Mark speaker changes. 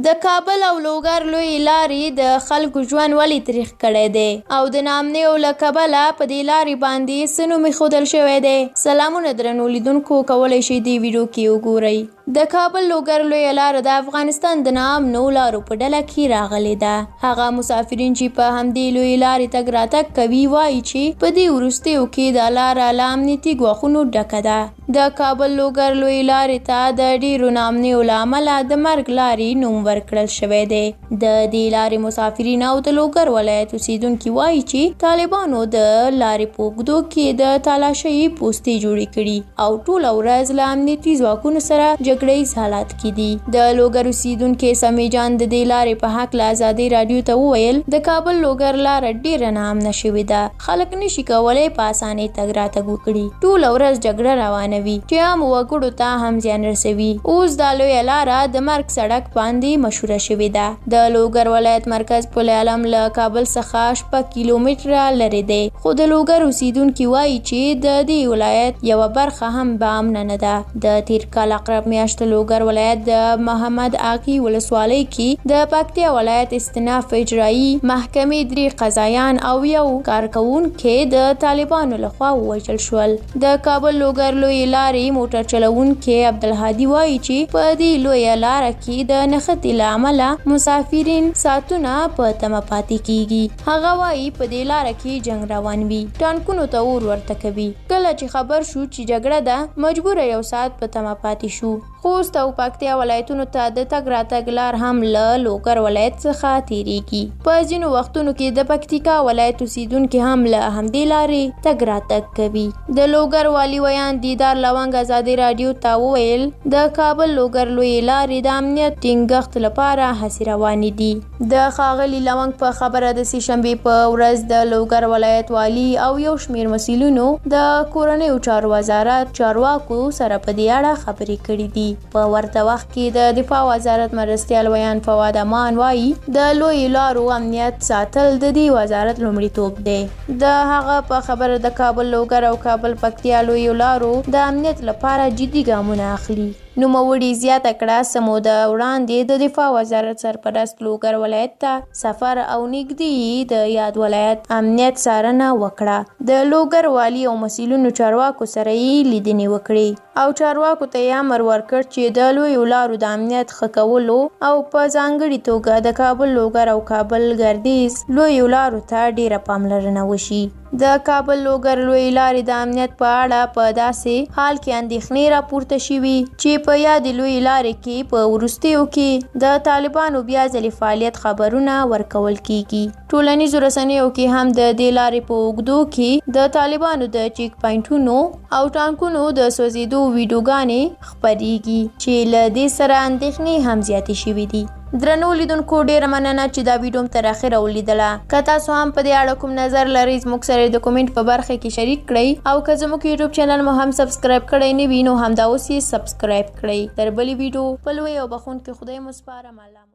Speaker 1: د کابل او لوګر لوی لارې د خلکو ژوند ولې تریخ کړی دی او د ناامنیو له کبله په دې لارې باندې څه نوم ایښودل شوی دی؟ سلامونه درنو لیدونکو، کولی شئ دې ویډیو کې وګورئ. د کابل لوګر لویه لاره د افغانستان د ناامنو لارو په ډله کې راغلې ده. هغه مسافرین چې په همدې لویې لارې تګ راتګ کوي وایي چې په دې وروستیو کې دا لاره له امنیتي ګواښونو ډکه ده. د کابل لوګر لویې لارې ته د ډېرو ناامنیو له امله د مرګ لارې نوم ورکړل شوی دی. د دې لارې مسافرین او د لوګر ولایت اوسیدونکي وایي چې طالبانو د لارې په اوږدو کې د تالاشۍ پوستې جوړې کړي او ټوله ورځ له امنیتي ځواکونو سره جګړیز حالات کې دي. د لوګر اوسیدونکي سمې جان د دې لارې په هکله ازادۍ راډیو ته وویل، د کابل لوګر لاره ډېره ناامنه شوې ده. خلک نشي کولی په اسانۍ تګ راتګ وکړي. ټوله ورځ جګړه روانه وي چې عامو وګړو ته هم زیان رسوي. اوس دا لویه لاره د مرګ سړک باندې مشهوره شوې ده. د لوګر ولایت مرکز پل علم له کابل څخه 6 کیلومتره لرې دی، خو د لوګر اوسیدونکي وایي چې د دې ولایت یوه برخه هم بامنه نه ده. د تیر کال اقرب میاشت لوګر ولایت د محمد اغي ولسوالۍ کې د پکتیا ولایت استیناف اجرایي محکمې 3 قضایان او یو کارکوونکی د طالبانو لخوا ووژل شول. د کابل لوګر لویې لارې موټر چلوونکی عبدالهادي وایي چې په دې لویه لاره کې د نښتې له امله مسافرین ساعتونه په تمه پاتې کیږي. هغه وایي په دې لاره کې جنګ روان وي، ټانکونو ته اور ورته کوي. کله چې خبر شو چې جګړه ده، مجبوره یو ساعت په تمه پاتې شو. خوست او پکتیا ولایتونو ته د تګ راتګ لار هم له لوګر ولایت څخه تیریږي. په ځینو وختونو کې د پکتیکا ولایت اوسیدونکي هم له همدې لارې تګ راتګ کوي. د لوګر والي ویان دیدار لونګ ازادۍ راډیو ته وویل، د کابل لوګر لویې لارې د امنیت ټینګښت لپاره هڅې روانې دي. د ښاغلي لونګ په خبره د سهشنبې په ورځ د لوګر ولایت والي او یو شمېر مسؤلینو د کورنیو چارو وزارت چارواکو سره په دې اړه خبرې کړې دي. په ورته وخت کې د دفاع وزارت مرستیال ویان فواد امان وایي، د لویو لارو امنیت ساتل د دې وزارت لومړیتوب دی. د هغه په خبره د کابل لوګر او کابل پکتیا لویو لارو د امنیت لپاره جدي ګامونه اخلي. نوموړي زیاته کړه، څه موده وړاندې د دفاع وزارت سرپرست لوګر ولایت ته سفر او نږدې د یاد ولایت امنیت څارنه وکړه. د لوګر والي او مسؤلینو چارواکو سره یې لیدنې وکړې او چارواکو ته یې امر ورکړ چې د لویو لارو د امنیت ښه کولو او په ځانګړې توګه د کابل لوګر او کابل ګردیز لویو لارو ته ډیره پاملرنه وشي. د کابل لوګر لویې لارې د امنیت په اړه په داسې حال کې اندېښنې راپورته شوي چې په یادې لویې لارې کې په وروستیو کې د طالبانو بیا ځلې فعالیت خبرونه ورکول کیږي. ټولنیزو رسنیو کې هم د دې لارې په اوږدو کې د طالبانو د چیک پاینټونو او ټانکونو د سوځېدو ویډیوګانې خپریږي چې له دې سره اندېښنې هم زیاتې شوي دي. درنو لیدونکو، ډیره مننه چې دا ویډیو تر اخره ولیدله. که تاسو هم په دې اړه کوم نظر لرئ، زموږ سره د کومنټ په برخه کې شریک کړئ او که زموږ یوټیوب چینل مو هم سبسکرایب کړی نه وي نو همدا اوس یې سبسکرایب کړئ. تر بلې ویډیو په لوی او بخښونکي خدای مو سپارم. الله